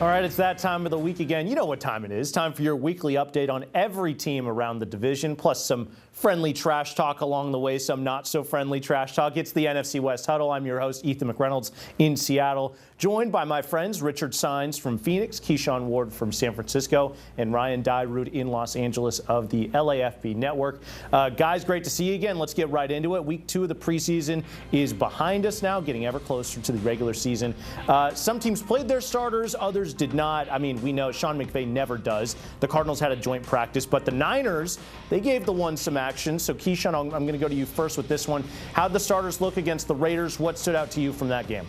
All right, it's that time of the week again. You know what time it is. Time for your weekly update on every team around the division, plus some friendly trash talk along the way, some not so friendly trash talk. It's the NFC West Huddle. I'm your host, Ethan McReynolds in Seattle, joined by my friends Richard Sines from Phoenix, Keyshawn Ward from San Francisco, and Ryan Dyrud in Los Angeles of the LAFB Network. Guys, great to see you again. Let's get right into it. Week 2 of the preseason is behind us now, getting ever closer to the regular season. Some teams played their starters, others did not. I mean, we know Sean McVay never does. The Cardinals had a joint practice, but the Niners, they gave the ones some action. So, Keyshawn, I'm going to go to you first with this one. How'd the starters look against the Raiders? What stood out to you from that game?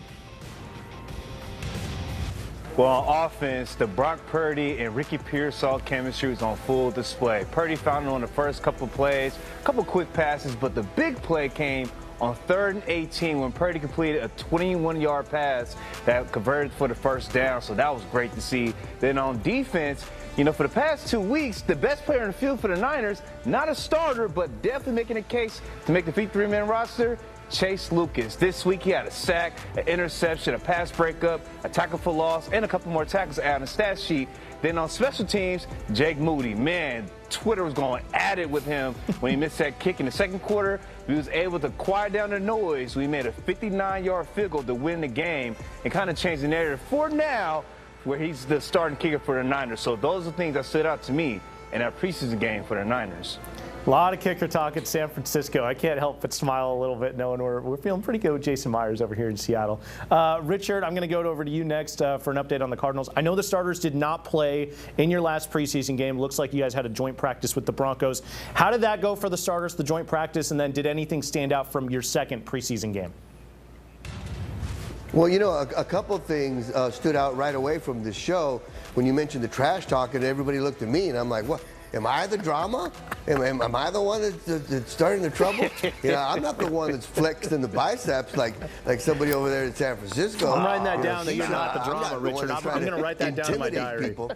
Well, on offense, the Brock Purdy and Ricky Pearsall chemistry was on full display. Purdy found it on the first couple plays, a couple quick passes, but the big play came on 3rd and 18 when Purdy completed a 21-yard pass that converted for the first down, so that was great to see. Then on defense, you know, for the past 2 weeks, the best player in the field for the Niners, not a starter, but definitely making a case to make the 53-man roster, Chase Lucas. This week he had a sack, an interception, a pass breakup, a tackle for loss, and a couple more tackles out on the stat sheet. Then on special teams, Jake Moody. Man, Twitter was going at it with him when he missed that kick in the second quarter. He was able to quiet down the noise. We made a 59-yard field goal to win the game and kind of change the narrative for now, where he's the starting kicker for the Niners. So those are things that stood out to me in that preseason game for the Niners. A lot of kicker talk in San Francisco. I can't help but smile a little bit knowing we're feeling pretty good with Jason Myers over here in Seattle. Richard, I'm going to go over to you next for an update on the Cardinals. I know the starters did not play in your last preseason game. Looks like you guys had a joint practice with the Broncos. How did that go for the starters, the joint practice, and then did anything stand out from your second preseason game? Well, you know, a couple of things stood out right away from this show. When you mentioned the trash talk, and everybody looked at me, and I'm like, what? Am I the drama? Am I the one that's starting the trouble? You know, I'm not the one that's flexed in the biceps like somebody over there in San Francisco. I'm writing that down that you're not the drama, Richard. I'm going to write that down in my diary. People.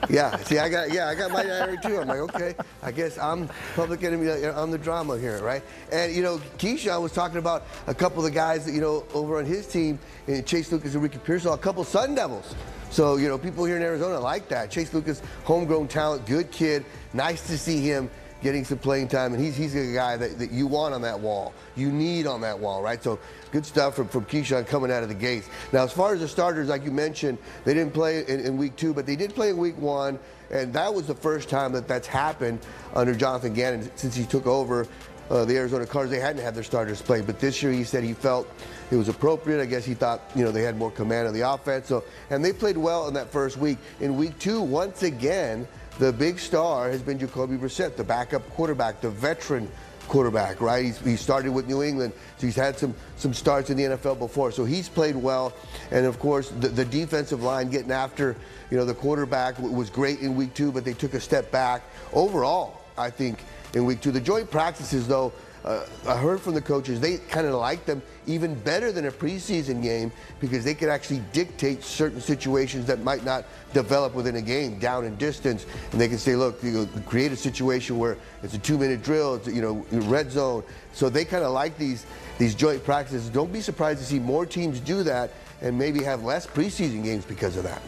Yeah, see, I got my diary too. I'm like, okay, I guess I'm public enemy. I'm the drama here, right? And you know, Keyshawn was talking about a couple of the guys that over on his team, Chase Lucas and Ricky Pearsall, a couple Sun Devils. So, you know, people here in Arizona like that. Chase Lucas, homegrown talent, good kid. Nice to see him getting some playing time. And he's a guy that you want on that wall. You need on that wall, right? So good stuff from Keyshawn coming out of the gates. Now, as far as the starters, like you mentioned, they didn't play in week 2, but they did play in week 1. And that was the first time that's happened under Jonathan Gannon since he took over the Arizona Cardinals. They hadn't had their starters play, but this year he said he felt it was appropriate. I guess he thought, they had more command of the offense. So, and they played well in that first week. In week 2, once again, the big star has been Jacoby Brissett, the backup quarterback, the veteran quarterback, right? He started with New England, so he's had some starts in the NFL before. So he's played well. And of course, the defensive line getting after, the quarterback was great in week 2, but they took a step back. Overall, I think, in week 2. The joint practices, though, I heard from the coaches, they kind of like them even better than a preseason game because they could actually dictate certain situations that might not develop within a game, down and distance. And they can say, look, create a situation where it's a 2-minute drill, it's, red zone. So they kind of like these joint practices. Don't be surprised to see more teams do that and maybe have less preseason games because of that.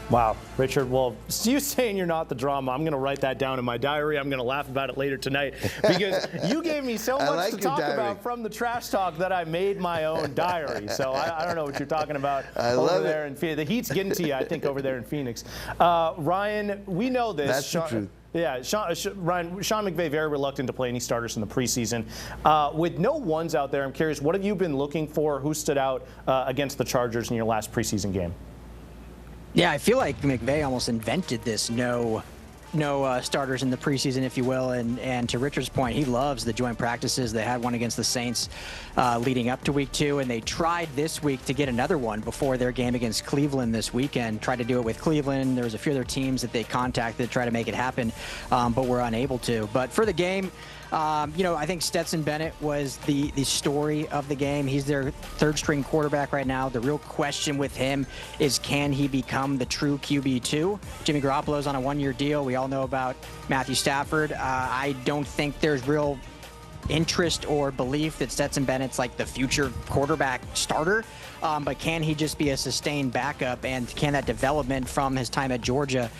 Wow, Richard, well, you saying you're not the drama, I'm going to write that down in my diary. I'm going to laugh about it later tonight because you gave me so much to talk about from the trash talk that I made my own diary. So I don't know what you're talking about over there in Phoenix. The heat's getting to you, I think, over there in Phoenix. Ryan, we know this. That's the truth. Yeah, Sean McVay very reluctant to play any starters in the preseason. With no ones out there, I'm curious, what have you been looking for? Who stood out against the Chargers in your last preseason game? Yeah, I feel like McVay almost invented this no starters in the preseason, if you will. And to Richard's point, he loves the joint practices. They had one against the Saints leading up to week 2, and they tried this week to get another one before their game against Cleveland this weekend. Tried to do it with Cleveland. There was a few other teams that they contacted to try to make it happen, but were unable to. But for the game, I think Stetson Bennett was the story of the game. He's their third-string quarterback right now. The real question with him is, can he become the true QB2? Jimmy Garoppolo's on a 1-year deal. We all know about Matthew Stafford. I don't think there's real interest or belief that Stetson Bennett's like the future quarterback starter. But can he just be a sustained backup, and can that development from his time at Georgia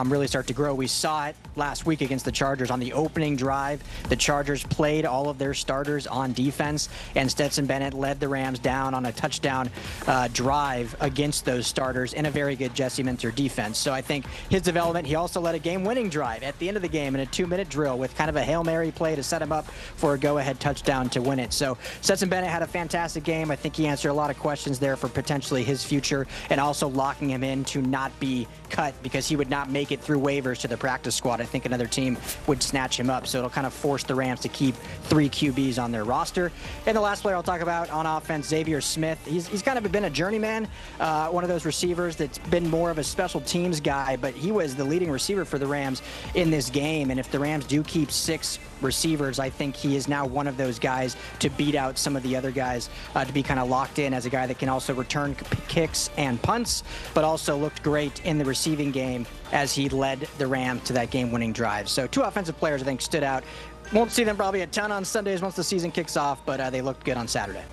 really start to grow? We saw it last week against the Chargers on the opening drive. The Chargers played all of their starters on defense, and Stetson Bennett led the Rams down on a touchdown drive against those starters in a very good Jesse Minter defense. So I think his development, he also led a game-winning drive at the end of the game in a 2-minute drill with kind of a Hail Mary play to set him up for a go-ahead touchdown to win it. So Stetson Bennett had a fantastic game. I think he answered a lot of questions there for potentially his future, and also locking him in to not be cut because he would not make it through waivers to the practice squad. I think another team would snatch him up, so it'll kind of force the Rams to keep 3 QBs on their roster. And the last player I'll talk about on offense, Xavier Smith. He's kind of been a journeyman, one of those receivers that's been more of a special teams guy, but he was the leading receiver for the Rams in this game. And if the Rams do keep 6 receivers, I think he is now one of those guys to beat out some of the other guys, to be kind of locked in as a guy that can also return kicks and punts, but also looked great in the receiving game as he led the Rams to that game-winning drive. So 2 offensive players I think stood out. Won't see them probably a ton on Sundays once the season kicks off, but they looked good on Saturday.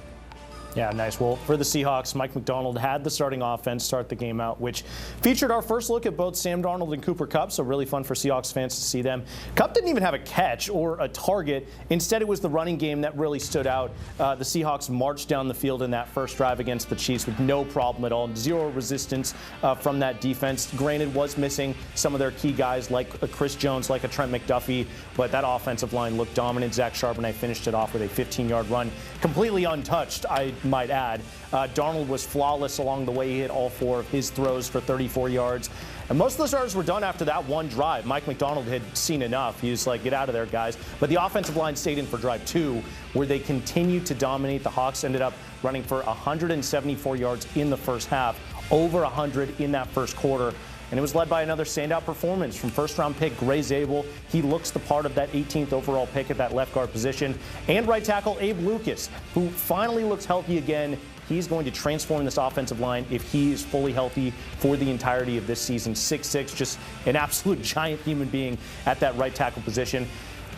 Yeah, nice. Well, for the Seahawks, Mike McDonald had the starting offense start the game out, which featured our first look at both Sam Darnold and Cooper Kupp, so really fun for Seahawks fans to see them. Kupp didn't even have a catch or a target. Instead, it was the running game that really stood out. The Seahawks marched down the field in that first drive against the Chiefs with no problem at all. 0 resistance from that defense. Granted, was missing some of their key guys like a Chris Jones, like a Trent McDuffie, but that offensive line looked dominant. Zach Charbonnet finished it off with a 15-yard run, completely untouched, I might add. Darnold was flawless along the way. He hit all 4 of his throws for 34 yards. And most of the starters were done after that one drive. Mike McDonald had seen enough. He was like, get out of there, guys. But the offensive line stayed in for drive 2, where they continued to dominate. The Hawks ended up running for 174 yards in the first half, over 100 in that first quarter. And it was led by another standout performance from first-round pick Gray Zabel. He looks the part of that 18th overall pick at that left guard position. And right tackle Abe Lucas, who finally looks healthy again. He's going to transform this offensive line if he is fully healthy for the entirety of this season. 6'6", just an absolute giant human being at that right tackle position.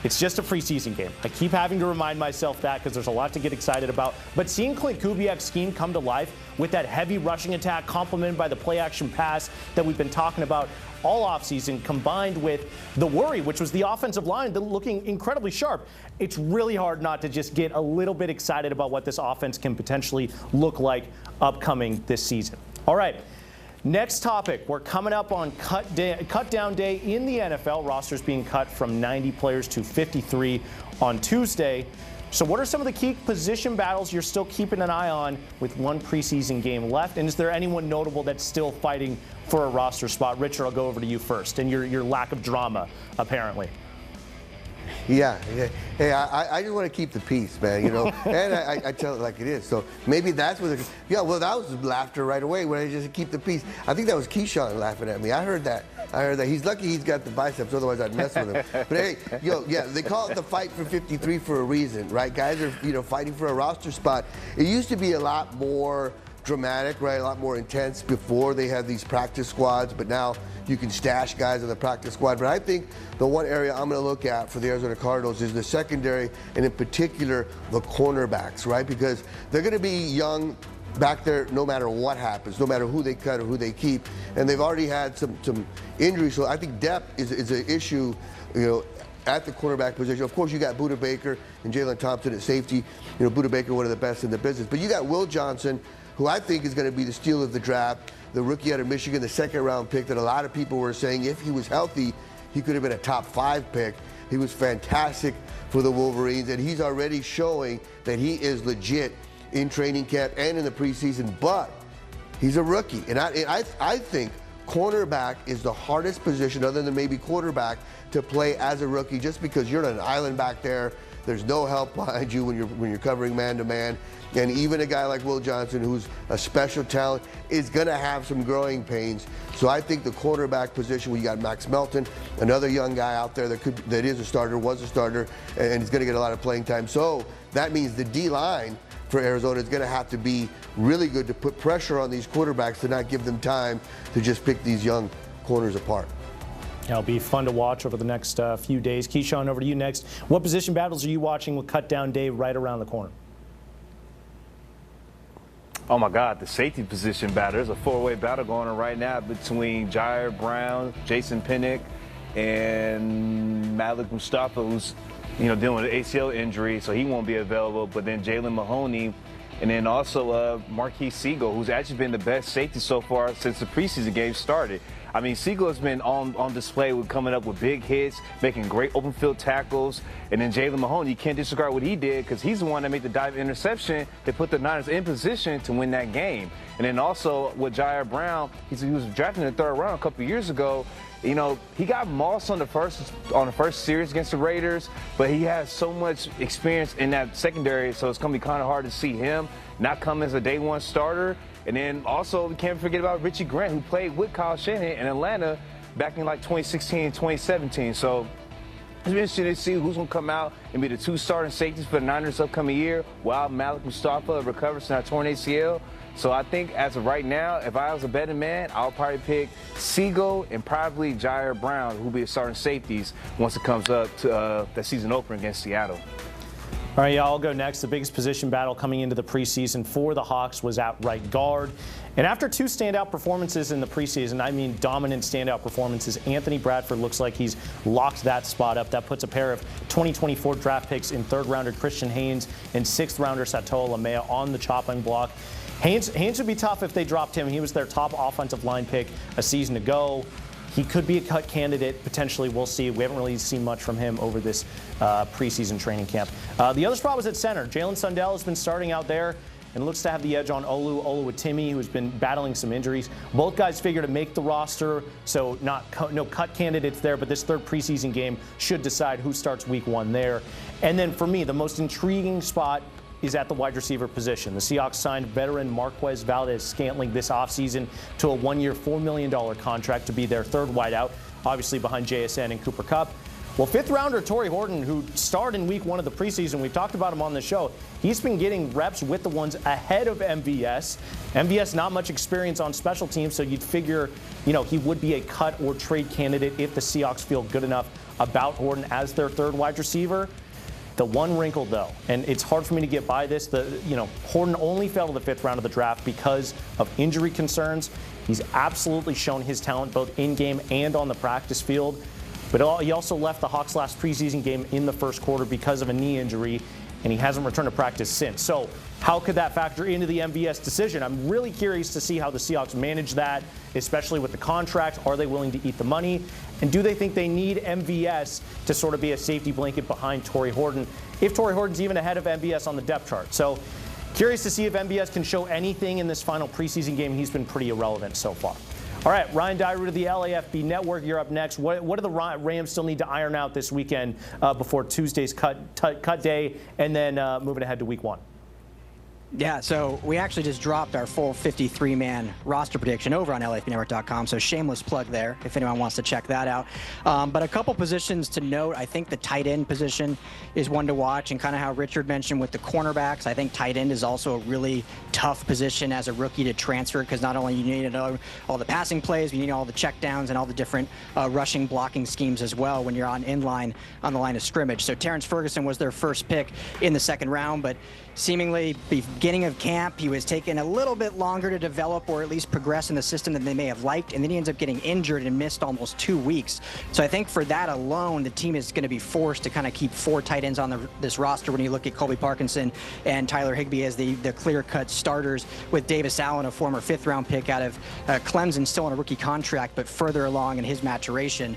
It's just a preseason game. I keep having to remind myself that because there's a lot to get excited about. But seeing Clint Kubiak's scheme come to life with that heavy rushing attack complemented by the play-action pass that we've been talking about all offseason, combined with the worry, which was the offensive line looking incredibly sharp, it's really hard not to just get a little bit excited about what this offense can potentially look like upcoming this season. All right. Next topic, we're coming up on cut down day in the NFL. Rosters being cut from 90 players to 53 on Tuesday. So what are some of the key position battles you're still keeping an eye on with one preseason game left? And is there anyone notable that's still fighting for a roster spot? Richard, I'll go over to you first, and your lack of drama, apparently. Yeah. Hey, I just want to keep the peace, man, you know, and I tell it like it is. So maybe that's what that was laughter right away when I just keep the peace. I think that was Keyshawn laughing at me. I heard that. He's lucky he's got the biceps, otherwise I'd mess with him. But hey, they call it the fight for 53 for a reason, right? Guys are, fighting for a roster spot. It used to be a lot more dramatic, right? A lot more intense before they had these practice squads, but now you can stash guys on the practice squad. But I think the one area I'm going to look at for the Arizona Cardinals is the secondary, and in particular the cornerbacks, right? Because they're going to be young back there no matter what happens, no matter who they cut or who they keep, and they've already had some injuries. So I think depth is an issue, at the cornerback position. Of course, you got Budda Baker and Jalen Thompson at safety. Budda Baker, one of the best in the business. But you got Will Johnson, who I think is going to be the steal of the draft, the rookie out of Michigan, the second-round pick that a lot of people were saying if he was healthy, he could have been a top 5 pick. He was fantastic for the Wolverines, and he's already showing that he is legit in training camp and in the preseason, but he's a rookie. And I think cornerback is the hardest position, other than maybe quarterback, to play as a rookie, just because you're on an island back there. There's no help behind you when you're covering man-to-man. And even a guy like Will Johnson, who's a special talent, is going to have some growing pains. So I think the quarterback position, where you got Max Melton, another young guy out there that is a starter, was a starter, and he's going to get a lot of playing time. So that means the D-line for Arizona is going to have to be really good to put pressure on these quarterbacks to not give them time to just pick these young corners apart. It'll be fun to watch over the next few days. Keyshawn, over to you next. What position battles are you watching with Cut Down Dave right around the corner? Oh my God, the safety position battle. There's a four-way battle going on right now between Jair Brown, Jason Pinnock, and Malik Mustafa, who's dealing with an ACL injury, so he won't be available. But then Jalen Mahoney, and then also Marquise Siegel, who's actually been the best safety so far since the preseason game started. I mean, Siegel has been on display with coming up with big hits, making great open field tackles. And then Jalen Mahoney, you can't disregard what he did because he's the one that made the dive interception that put the Niners in position to win that game. And then also with Jair Brown, he was drafted in the third round a couple years ago. He got mossed on the first series against the Raiders, but he has so much experience in that secondary, so it's going to be kind of hard to see him not come as a day one starter. And then also, we can't forget about Richie Grant, who played with Kyle Shanahan in Atlanta back in like 2016 and 2017. So it's interesting to see who's going to come out and be the two starting safeties for the Niners upcoming year while Malik Mustafa recovers from that torn ACL. So I think as of right now, if I was a betting man, I'll probably pick Siegel and probably Jair Brown, who will be the starting safeties once it comes up to the season opener against Seattle. All right, I'll go next. The biggest position battle coming into the preseason for the Hawks was at right guard. And after two standout performances in the preseason, I mean dominant standout performances, Anthony Bradford looks like he's locked that spot up. That puts a pair of 2024 draft picks in third-rounder Christian Haynes and sixth-rounder Satoa Lamea on the chopping block. Haynes would be tough if they dropped him. He was their top offensive line pick a season ago. He could be a cut candidate, potentially. We'll see. We haven't really seen much from him over this preseason training camp. The other spot was at center. Jalen Sundell has been starting out there and looks to have the edge on Olu Oluwatimi, who's been battling some injuries. Both guys figure to make the roster, so no cut candidates there, but this third preseason game should decide who starts week one there. And then for me, the most intriguing spot is at the wide receiver position. The Seahawks signed veteran Marquez Valdez-Scantling this offseason to a one-year, $4 million contract to be their third wideout, obviously behind JSN and Cooper Kupp. Well, fifth-rounder Torrey Horton, who starred in week one of the preseason, we've talked about him on the show, he's been getting reps with the ones ahead of MVS. MVS, not much experience on special teams, so you'd figure, he would be a cut or trade candidate if the Seahawks feel good enough about Horton as their third wide receiver. The one wrinkle, though, and it's hard for me to get by this, Horton only fell to the fifth round of the draft because of injury concerns. He's absolutely shown his talent both in-game and on the practice field. But he also left the Hawks' last preseason game in the first quarter because of a knee injury, and he hasn't returned to practice since. So how could that factor into the MVS decision? I'm really curious to see how the Seahawks manage that, especially with the contract. Are they willing to eat the money? And do they think they need MVS to sort of be a safety blanket behind Torrey Horton, if Torrey Horton's even ahead of MVS on the depth chart? So curious to see if MVS can show anything in this final preseason game. He's been pretty irrelevant so far. All right, Ryan Dyrud of the LAFB Network, you're up next. What do the Rams still need to iron out this weekend before Tuesday's cut day and then moving ahead to week one? Yeah, so we actually just dropped our full 53-man roster prediction over on LAFBnetwork.com, so shameless plug there if anyone wants to check that out. But a couple positions to note. I think the tight end position is one to watch, and kind of how Richard mentioned with the cornerbacks, I think tight end is also a really tough position as a rookie to transfer because not only you need to know all the passing plays, you need all the checkdowns and all the different rushing blocking schemes as well when you're on inline on the line of scrimmage. So Terrence Ferguson was their first pick in the second round, but seemingly beginning of camp, he was taking a little bit longer to develop or at least progress in the system than they may have liked, and then he ends up getting injured and missed almost 2 weeks. So I think for that alone, the team is going to be forced to kind of keep 4 tight ends on this roster when you look at Colby Parkinson and Tyler Higbee as the clear-cut starters, with Davis Allen, a former fifth-round pick out of Clemson, still on a rookie contract, but further along in his maturation,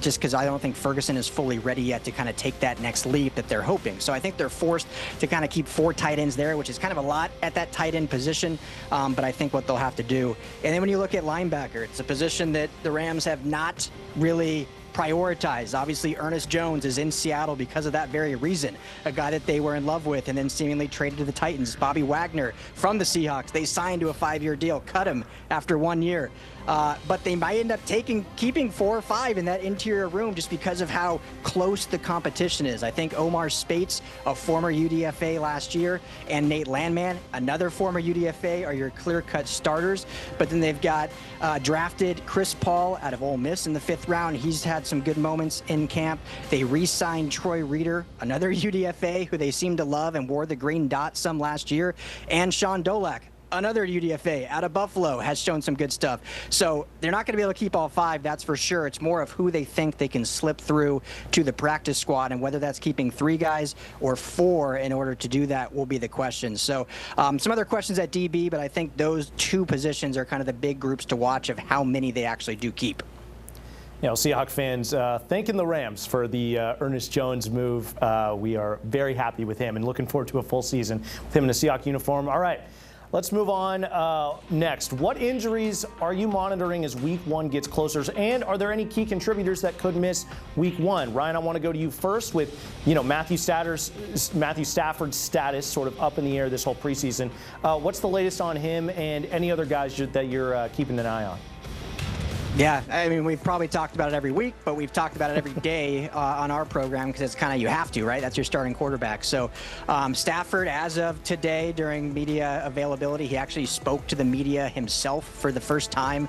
just because I don't think Ferguson is fully ready yet to kind of take that next leap that they're hoping. So I think they're forced to kind of keep 4 tight ends there, which is kind of a lot at that tight end position, but I think what they'll have to do. And then when you look at linebacker, it's a position that the Rams have not really prioritized. Obviously, Ernest Jones is in Seattle because of that very reason, a guy that they were in love with and then seemingly traded to the Titans. Bobby Wagner from the Seahawks, they signed to a 5-year deal, cut him after 1 year. but they might end up keeping 4 or 5 in that interior room just because of how close the competition is. I think Omar Spates, a former UDFA last year, and Nate Landman, another former UDFA, are your clear-cut starters. But then they've got drafted Chris Paul out of Ole Miss in the 5th round. He's had some good moments in camp. They re-signed Troy Reeder, another UDFA who they seem to love and wore the green dot some last year, and Sean Dolak, another UDFA out of Buffalo, has shown some good stuff. So they're not going to be able to keep all 5, that's for sure. It's more of who they think they can slip through to the practice squad, and whether that's keeping 3 guys or 4 in order to do that will be the question. So some other questions at DB, but I think those 2 positions are kind of the big groups to watch of how many they actually do keep. Seahawks fans thanking the Rams for the Ernest Jones move. We are very happy with him and looking forward to a full season with him in a Seahawks uniform. All right. Let's move on next. What injuries are you monitoring as Week 1 gets closer? And are there any key contributors that could miss Week 1? Ryan, I want to go to you first with, Matthew Stafford's status sort of up in the air this whole preseason. What's the latest on him and any other guys that you're keeping an eye on? Yeah, I mean, we've probably talked about it every week, but we've talked about it every day on our program because it's kind of, you have to, right? That's your starting quarterback. So Stafford, as of today, during media availability, he actually spoke to the media himself for the first time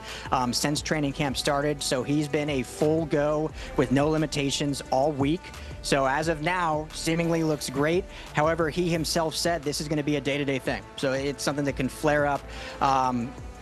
since training camp started. So he's been a full go with no limitations all week. So as of now, seemingly looks great. However, he himself said this is going to be a day-to-day thing. So it's something that can flare up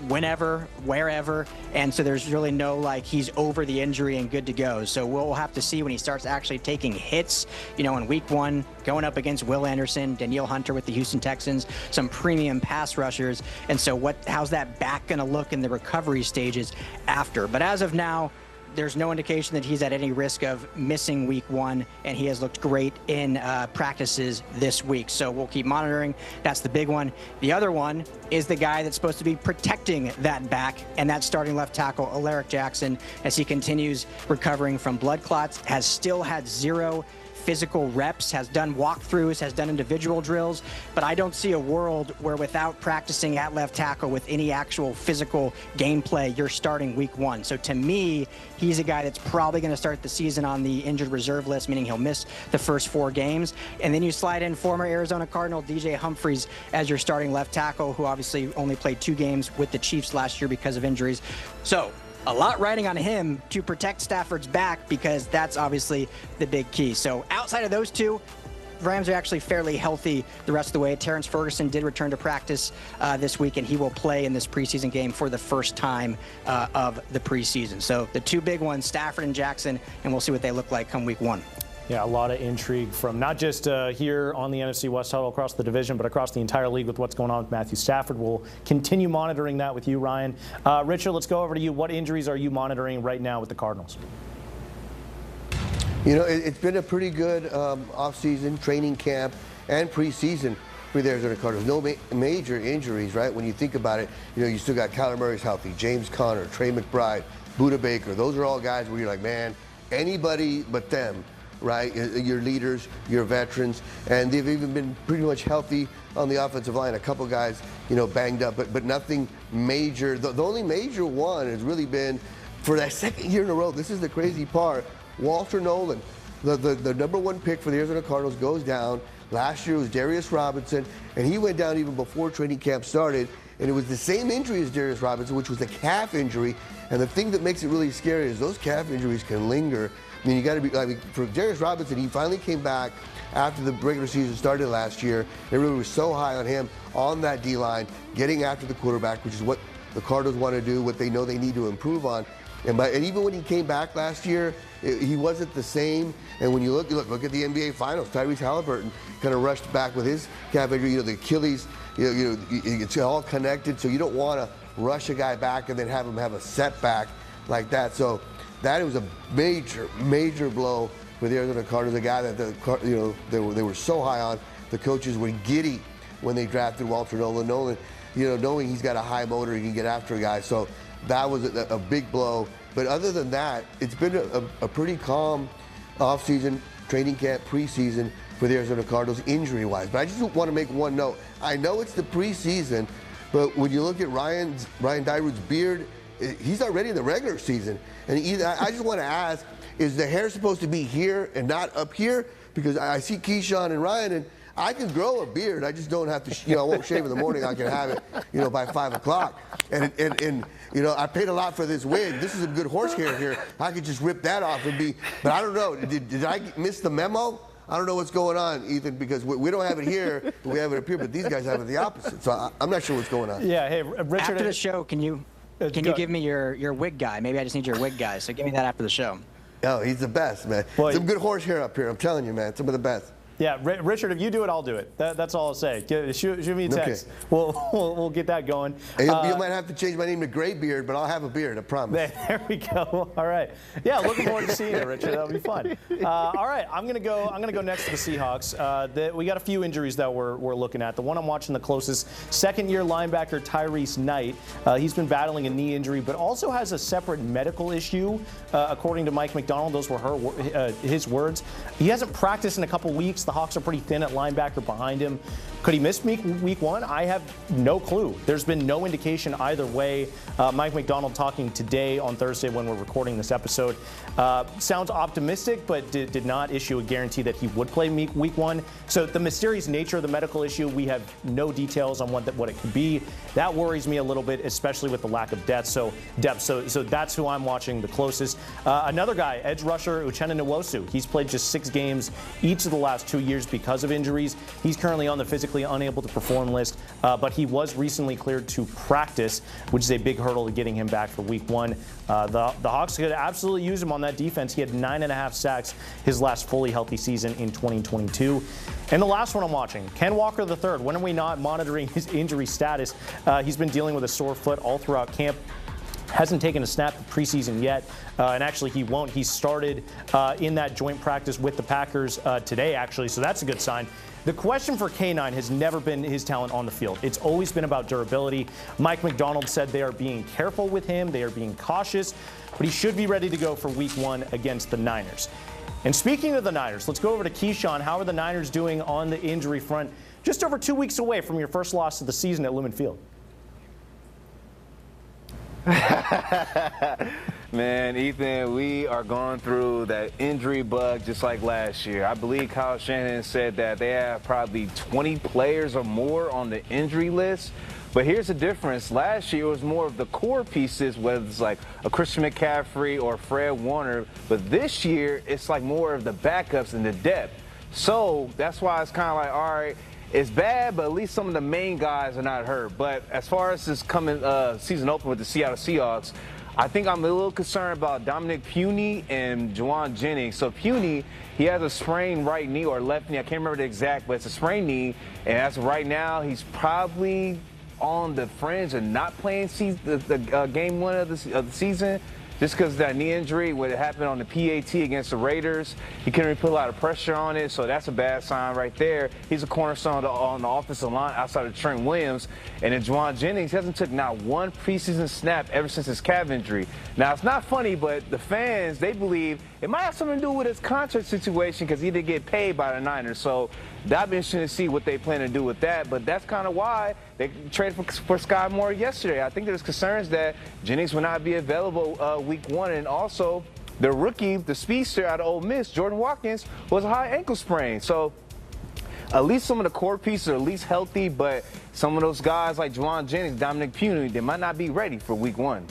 whenever, wherever, and so there's really no he's over the injury and good to go. So we'll have to see when he starts actually taking hits, in Week 1, going up against Will Anderson, Danielle Hunter with the Houston Texans, some premium pass rushers, and so how's that back going to look in the recovery stages after? But as of now, there's no indication that he's at any risk of missing Week 1, and he has looked great in practices this week. So we'll keep monitoring. That's the big one. The other one is the guy that's supposed to be protecting that back, and that's starting left tackle Alaric Jackson, as he continues recovering from blood clots, has still had 0 physical reps, has done walkthroughs, has done individual drills, but I don't see a world where without practicing at left tackle with any actual physical gameplay, you're starting Week 1. So to me, he's a guy that's probably going to start the season on the injured reserve list, meaning he'll miss the first 4 games. And then you slide in former Arizona Cardinal DJ Humphries as your starting left tackle, who obviously only played 2 games with the Chiefs last year because of injuries. So a lot riding on him to protect Stafford's back, because that's obviously the big key. So outside of those 2, Rams are actually fairly healthy the rest of the way. Terrence Ferguson did return to practice this week, and he will play in this preseason game for the first time of the preseason. So the 2 big ones, Stafford and Jackson, and we'll see what they look like come Week 1. Yeah, a lot of intrigue from not just here on the NFC West Huddle across the division, but across the entire league with what's going on with Matthew Stafford. We'll continue monitoring that with you, Ryan. Richard, let's go over to you. What injuries are you monitoring right now with the Cardinals? It's been a pretty good offseason, training camp, and preseason for the Arizona Cardinals. No major injuries, right? When you think about it, you still got Kyler Murray's healthy, James Conner, Trey McBride, Budda Baker. Those are all guys where you're like, man, anybody but them, right? Your leaders, your veterans, and they've even been pretty much healthy on the offensive line. A couple guys, banged up, but nothing major. The only major one has really been, for that 2nd year in a row, this is the crazy part, Walter Nolan, the number 1 pick for the Arizona Cardinals, goes down. Last year it was Darius Robinson, and he went down even before training camp started, and it was the same injury as Darius Robinson, which was a calf injury. And the thing that makes it really scary is those calf injuries can linger. I mean, you got to be, for Darius Robinson, he finally came back after the regular season started last year. Everybody was so high on him on that D-line, getting after the quarterback, which is what the Cardinals want to do, what they know they need to improve on. And even when he came back last year, he wasn't the same. And when you look at the NBA Finals, Tyrese Halliburton kind of rushed back with his calf injury. The Achilles, it's all connected, so you don't want to rush a guy back and then have him have a setback like that. So that was a major blow for the Arizona Cardinals, a guy that they were so high on. The coaches were giddy when they drafted Walter Nolan. Knowing he's got a high motor, he can get after a guy. So that was a big blow. But other than that, it's been a pretty calm offseason, training camp, preseason for the Arizona Cardinals injury-wise. But I just want to make one note. I know it's the preseason, but when you look at Ryan Dairu's beard he's not ready in the regular season. And I just want to ask, is the hair supposed to be here and not up here? Because I see Keyshawn and Ryan, and I can grow a beard. I just don't have to, I won't shave in the morning. I can have it, by 5 o'clock. And I paid a lot for this wig. This is a good horsehair here. I could just rip that off and be, but I don't know. Did I miss the memo? I don't know what's going on, Ethan, because we don't have it here, but we have it up here, but these guys have it the opposite. So I'm not sure what's going on. Yeah, hey, Richard. After the show, can you give me your wig guy? Maybe I just need your wig guy, so give me that after the show. Oh, he's the best, man. Boy. Some good horsehair up here. I'm telling you, man. Some of the best. Yeah, Richard, if you do it, I'll do it. That's all I'll say. Shoot me a text. Okay. We'll get that going. You might have to change my name to Graybeard, but I'll have a beard, I promise. There we go. All right. Yeah, looking forward to seeing you, Richard. That'll be fun. All right, I'm gonna go next to the Seahawks. We got a few injuries that we're looking at. The one I'm watching the closest, second-year linebacker Tyrese Knight. He's been battling a knee injury, but also has a separate medical issue, according to Mike McDonald. Those were his words. He hasn't practiced in a couple weeks. The Hawks are pretty thin at linebacker behind him. Could he miss week one? I have no clue. There's been no indication either way. Mike McDonald talking today on Thursday when we're recording this episode. Sounds optimistic, but did not issue a guarantee that he would play week one. So the mysterious nature of the medical issue, we have no details on what it could be. That worries me a little bit, especially with the lack of depth. So that's who I'm watching the closest. Another guy, edge rusher Uchenna Nwosu. He's played just 6 games each of the last 2 years because of injuries. He's currently on the physically unable to perform list, but he was recently cleared to practice, which is a big hurdle to getting him back for week one. The Hawks could absolutely use him on that defense. He had 9.5 sacks his last fully healthy season in 2022. And the last one I'm watching, Ken Walker III. When are we not monitoring his injury status? He's been dealing with a sore foot all throughout camp. Hasn't taken a snap in preseason yet, and actually he won't. He started in that joint practice with the Packers today, actually, so that's a good sign. The question for K9 has never been his talent on the field. It's always been about durability. Mike McDonald said they are being careful with him. They are being cautious, but he should be ready to go for week one against the Niners. And speaking of the Niners, let's go over to Keyshawn. How are the Niners doing on the injury front? Just over 2 weeks away from your first loss of the season at Lumen Field. Man, Ethan, we are going through that injury bug just like last year. I believe Kyle Shanahan said that they have probably 20 players or more on the injury list. But here's the difference. Last year it was more of the core pieces, whether it's like a Christian McCaffrey or Fred Warner. But this year it's like more of the backups and the depth. So that's why it's kind of like, all right, it's bad, but at least some of the main guys are not hurt. But as far as this coming season opener with the Seattle Seahawks, I think I'm a little concerned about Dominic Puny and Juwan Jennings. So Puny, he has a sprained right knee or left knee. I can't remember the exact, but it's a sprained knee. And as of right now, he's probably on the fringe of not playing game one of the season. Just because that knee injury, what happened on the PAT against the Raiders, he couldn't really put a lot of pressure on it, so that's a bad sign right there. He's a cornerstone on the offensive line outside of Trent Williams. And then Juwan Jennings hasn't took not one preseason snap ever since his calf injury. Now, it's not funny, but the fans, they believe it might have something to do with his contract situation because he didn't get paid by the Niners. So that'd be interesting to see what they plan to do with that. But that's kind of why they traded for Sky Moore yesterday. I think there's concerns that Jennings will not be available week one. And also, the rookie, the speedster out of Ole Miss, Jordan Watkins, was a high ankle sprain. So at least some of the core pieces are at least healthy, but some of those guys like Juwan Jennings, Dominic Puny, they might not be ready for week one.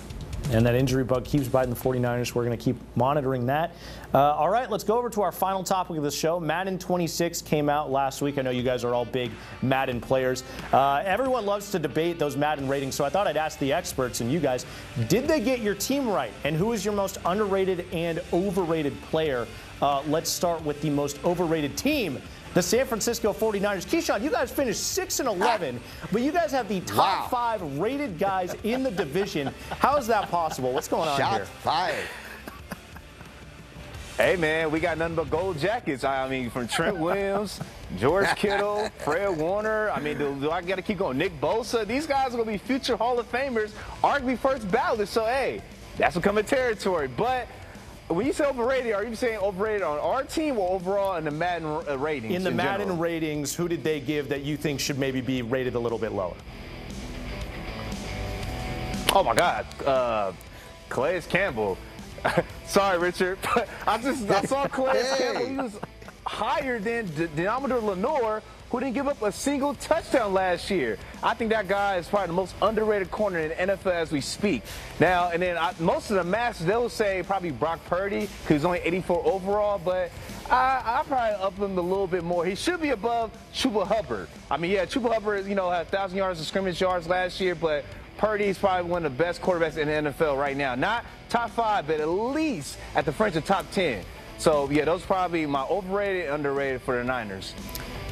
And that injury bug keeps biting the 49ers. We're going to keep monitoring that. All right, let's go over to our final topic of the show. Madden 26 came out last week. I know you guys are all big Madden players. Everyone loves to debate those Madden ratings, so I thought I'd ask the experts and you guys, did they get your team right? And who is your most underrated and overrated player? Let's start with the most overrated team. The San Francisco 49ers. Keyshawn, you guys finished 6-11, but you guys have the top 5 rated guys in the division. How is that possible? What's going on here? Shots fired. Hey, man, we got nothing but gold jackets. I mean, from Trent Williams, George Kittle, Fred Warner. I mean, do I got to keep going? Nick Bosa. These guys are going to be future Hall of Famers, arguably first ballot. So, hey, that's becoming territory. But when you say overrated, are you saying overrated on our team or overall in the Madden ratings? In the Madden general? ratings, who did they give that you think should maybe be rated a little bit lower? Oh my God, Calais Campbell. Sorry, Richard, but I saw Calais Campbell. He was higher than Deommodore Lenoir, who didn't give up a single touchdown last year. I think that guy is probably the most underrated corner in the NFL as we speak. Now, and then most of the masters, they'll say probably Brock Purdy, because he's only 84 overall, but I probably up him a little bit more. He should be above Chuba Hubbard. I mean, yeah, Chuba Hubbard, had 1,000 yards of scrimmage yards last year, but Purdy's probably one of the best quarterbacks in the NFL right now. Not top 5, but at least at the fringe of top 10. So, yeah, those probably my overrated and underrated for the Niners.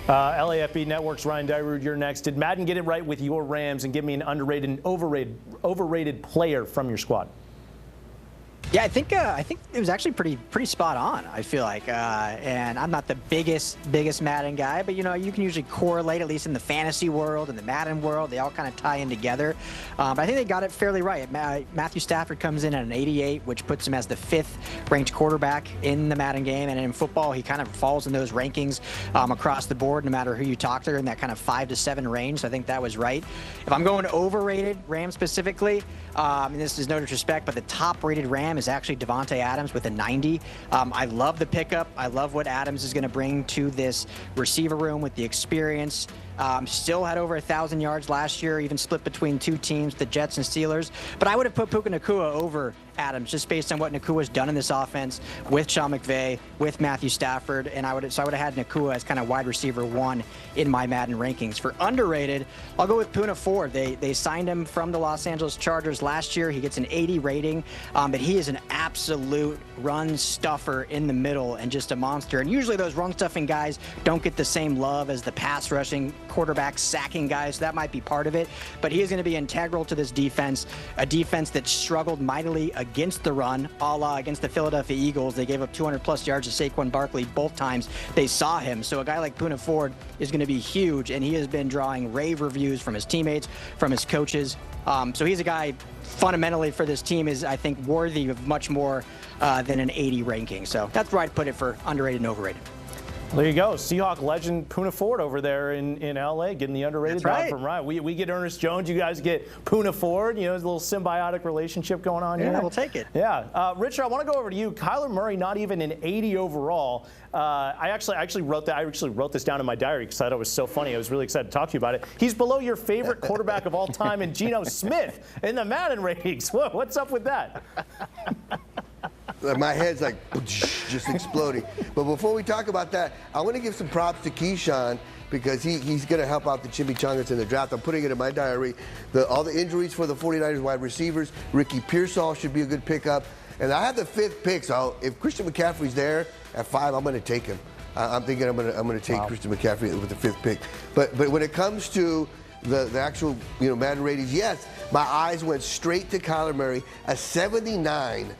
LAFB Network's Ryan Dyrud, you're next. Did Madden get it right with your Rams, and give me an underrated and overrated player from your squad? Yeah, I think it was actually pretty spot on, I feel like. And I'm not the biggest Madden guy, but, you can usually correlate, at least in the fantasy world and the Madden world. They all kind of tie in together. But I think they got it fairly right. Matthew Stafford comes in at an 88, which puts him as the 5th ranked quarterback in the Madden game. And in football, he kind of falls in those rankings across the board, no matter who you talk to, in that kind of 5 to 7 range. So I think that was right. If I'm going overrated, Rams specifically, and this is no disrespect, but the top-rated Ram is actually Devontae Adams with a 90. I love the pickup. I love what Adams is going to bring to this receiver room with the experience. Still had over 1,000 yards last year, even split between 2 teams, the Jets and Steelers. But I would have put Puka Nacua over Adams just based on what Nakua's done in this offense with Sean McVay, with Matthew Stafford, and I would have had Nacua as kind of wide receiver 1 in my Madden rankings. For underrated, I'll go with Poona Ford. They signed him from the Los Angeles Chargers last year. He gets an 80 rating, but he is an absolute run stuffer in the middle and just a monster. And usually those run stuffing guys don't get the same love as the pass rushing quarterback sacking guys. So that might be part of it, but he is going to be integral to this defense, a defense that struggled mightily against the run, a la against the Philadelphia Eagles. They gave up 200-plus yards to Saquon Barkley both times they saw him. So a guy like Poona Ford is going to be huge, and he has been drawing rave reviews from his teammates, from his coaches. So he's a guy fundamentally for this team is, I think, worthy of much more than an 80 ranking. So that's where I'd put it for underrated and overrated. There you go. Seahawk legend Poona Ford over there in L.A. getting the underrated nod from Ryan. We get Ernest Jones. You guys get Poona Ford. There's a little symbiotic relationship going on here. Yeah, we'll take it. Yeah. Richard, I want to go over to you. Kyler Murray, not even an 80 overall. I actually wrote that. I actually wrote this down in my diary because I thought it was so funny. I was really excited to talk to you about it. He's below your favorite quarterback of all time, and Geno Smith in the Madden ratings. What's up with that? My head's like just exploding. But before we talk about that, I want to give some props to Keyshawn because he's going to help out the Chimichangas in the draft. I'm putting it in my diary. All the injuries for the 49ers wide receivers. Ricky Pearsall should be a good pickup. And I have the 5th pick, so if Christian McCaffrey's there at 5, I'm going to take him. I'm thinking I'm going to take Christian McCaffrey with the 5th pick. But when it comes to the actual Madden ratings, yes, my eyes went straight to Kyler Murray, a 79.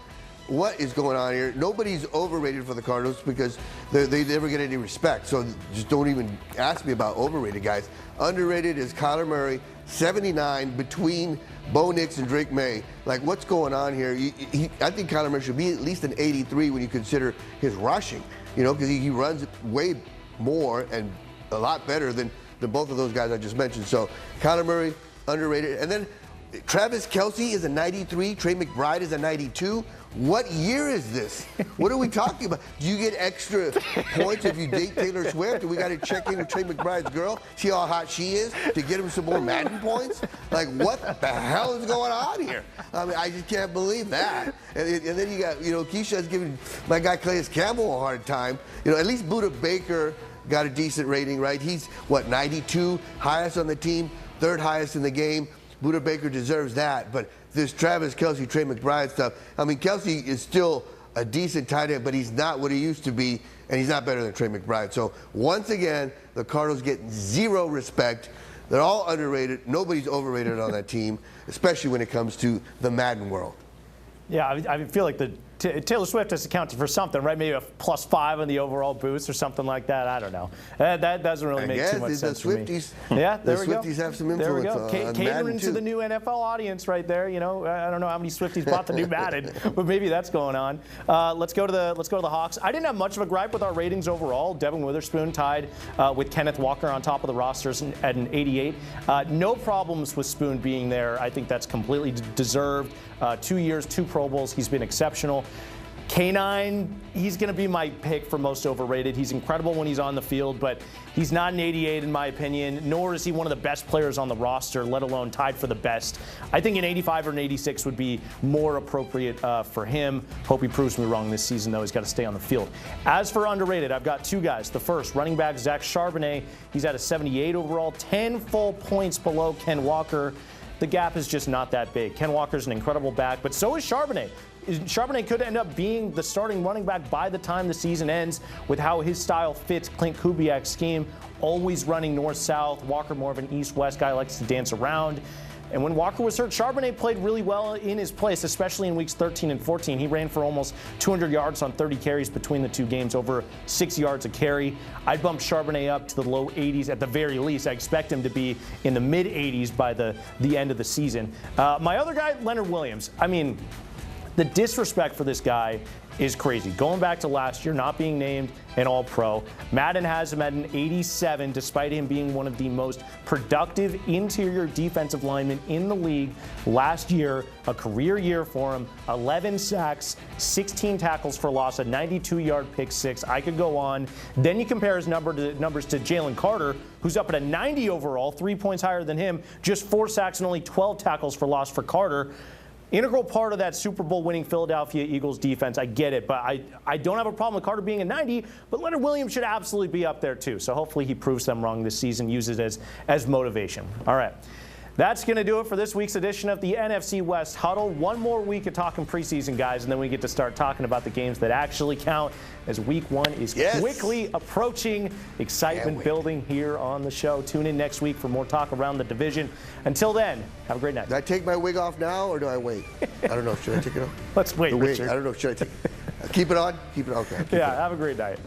What is going on here? Nobody's overrated for the Cardinals because they never get any respect. So just don't even ask me about overrated guys. Underrated is Kyler Murray, 79 between Bo Nix and Drake May. Like, what's going on here? I think Kyler Murray should be at least an 83 when you consider his rushing, because he runs way more and a lot better than both of those guys I just mentioned. So Kyler Murray, underrated. And then Travis Kelce is a 93. Trey McBride is a 92. What year is this? What are we talking about? Do you get extra points if you date Taylor Swift? Do we got to check in with Trey McBride's girl, see how hot she is, to get him some more Madden points? Like, what the hell is going on here? I mean, I just can't believe that. And then you got, Keyshawn's giving my guy Calais Campbell a hard time. At least Buda Baker got a decent rating, right? He's, 92, highest on the team, 3rd highest in the game. Buda Baker deserves that, but this Travis Kelce, Trey McBride stuff, I mean, Kelce is still a decent tight end, but he's not what he used to be, and he's not better than Trey McBride. So once again, the Cardinals get 0 respect. They're all underrated. Nobody's overrated on that team, especially when it comes to the Madden world. Yeah, I feel like the Taylor Swift has accounted for something, right? Maybe a +5 on the overall boost or something like that. I don't know. That doesn't really make too much sense for me. Yeah, there we go. The Swifties have some influence. There we go. Catering to the new NFL audience right there. You know, I don't know how many Swifties bought the new Madden, but maybe that's going on. Let's go to the Hawks. I didn't have much of a gripe with our ratings overall. Devin Witherspoon tied with Kenneth Walker on top of the rosters at an 88. No problems with Spoon being there. I think that's completely deserved. 2 years, 2 Pro Bowls. He's been exceptional. K9, he's going to be my pick for most overrated. He's incredible when he's on the field, but he's not an 88 in my opinion, nor is he one of the best players on the roster, let alone tied for the best. I think an 85 or an 86 would be more appropriate for him. Hope he proves me wrong this season, though. He's got to stay on the field. As for underrated, I've got 2 guys. The first, running back Zach Charbonnet. He's at a 78 overall, 10 full points below Ken Walker. The gap is just not that big. Ken Walker's an incredible back, but so is Charbonnet. Charbonnet could end up being the starting running back by the time the season ends with how his style fits Clint Kubiak's scheme, always running north-south. Walker more of an east-west guy, likes to dance around. And when Walker was hurt, Charbonnet played really well in his place, especially in weeks 13 and 14. He ran for almost 200 yards on 30 carries between the 2 games, over 6 yards a carry. I'd bump Charbonnet up to the low 80s at the very least. I expect him to be in the mid-80s by the end of the season. My other guy, Leonard Williams. I mean, the disrespect for this guy is crazy. Going back to last year, not being named an All-Pro. Madden has him at an 87, despite him being one of the most productive interior defensive linemen in the league last year. A career year for him. 11 sacks, 16 tackles for loss, a 92-yard pick 6. I could go on. Then you compare his numbers to Jalen Carter, who's up at a 90 overall, 3 points higher than him. Just 4 sacks and only 12 tackles for loss for Carter. Integral part of that Super Bowl winning Philadelphia Eagles defense. I get it, but I don't have a problem with Carter being a 90, but Leonard Williams should absolutely be up there too. So hopefully he proves them wrong this season, uses it as motivation. All right. That's going to do it for this week's edition of the NFC West Huddle. One more week of talking preseason, guys, and then we get to start talking about the games that actually count as week 1 is quickly approaching. Excitement building here on the show. Tune in next week for more talk around the division. Until then, have a great night. Do I take my wig off now or do I wait? I don't know. Should I take it off? Let's wait, Richard. I don't know. Should I take it? Keep it on? Keep it on. Okay. Yeah, have a great night.